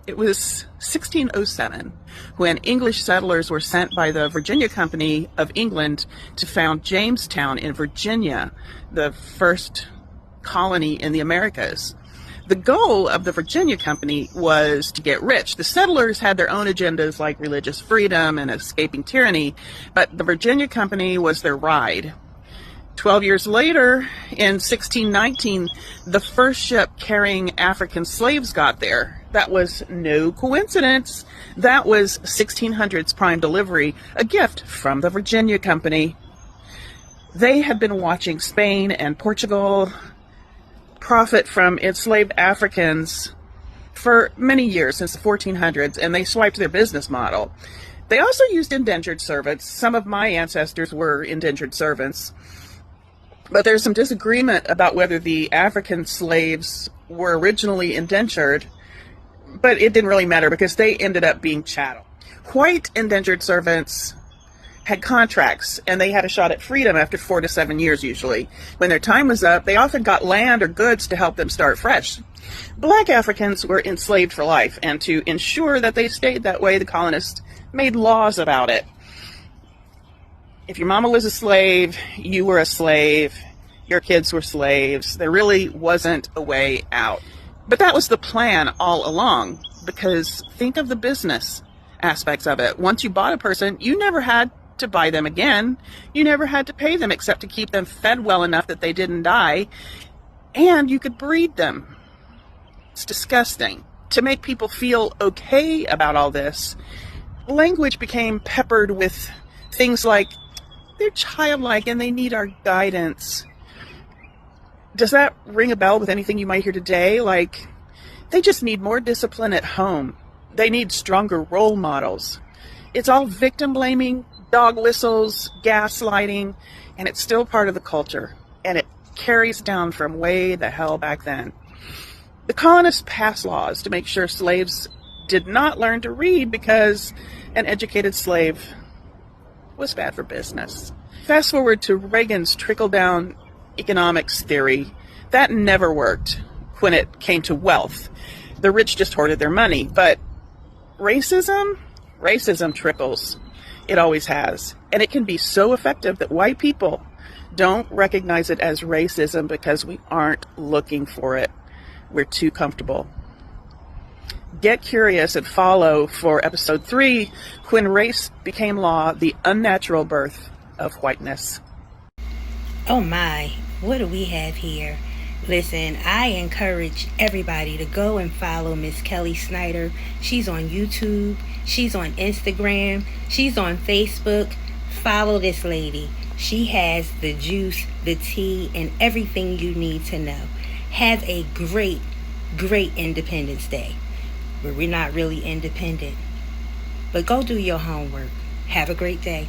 It was 1607 when English settlers were sent by the Virginia Company of England to found Jamestown in Virginia, the first colony in the Americas. The goal of the Virginia Company was to get rich. The settlers had their own agendas like religious freedom and escaping tyranny, but the Virginia Company was their ride. 12 years later, in 1619, the first ship carrying African slaves got there. That was no coincidence. That was 1600's prime delivery, a gift from the Virginia Company. They had been watching Spain and Portugal profit from enslaved Africans for many years, since the 1400s, and they swiped their business model. They also used indentured servants. Some of my ancestors were indentured servants. But there's some disagreement about whether the African slaves were originally indentured, but it didn't really matter because they ended up being chattel. White indentured servants had contracts, and they had a shot at freedom after 4 to 7 years usually. When their time was up, they often got land or goods to help them start fresh. Black Africans were enslaved for life, and to ensure that they stayed that way, the colonists made laws about it. If your mama was a slave, you were a slave, your kids were slaves. There really wasn't a way out. But that was the plan all along, because think of the business aspects of it. Once you bought a person, you never had to buy them again. You never had to pay them except to keep them fed well enough that they didn't die. And you could breed them. It's disgusting. To make people feel okay about all this, language became peppered with things like, they're childlike and they need our guidance. Does that ring a bell with anything you might hear today? Like, they just need more discipline at home. They need stronger role models. It's all victim blaming, dog whistles, gaslighting, and it's still part of the culture. And it carries down from way the hell back then. The colonists passed laws to make sure slaves did not learn to read because an educated slave was bad for business. Fast forward to Reagan's trickle-down economics theory. That never worked when it came to wealth. The rich just hoarded their money. But racism? Racism trickles. It always has. And it can be so effective that white people don't recognize it as racism because we aren't looking for it. We're too comfortable. Get curious and follow for episode 3, when race became law, the unnatural birth of whiteness. Oh my, what do we have here? Listen, I encourage everybody to go and follow Miss Kelly Snyder. She's on YouTube, she's on Instagram, she's on Facebook. Follow this lady. She has the juice, the tea, and everything you need to know. Have a great, great Independence Day. But we're not really independent. But go do your homework. Have a great day.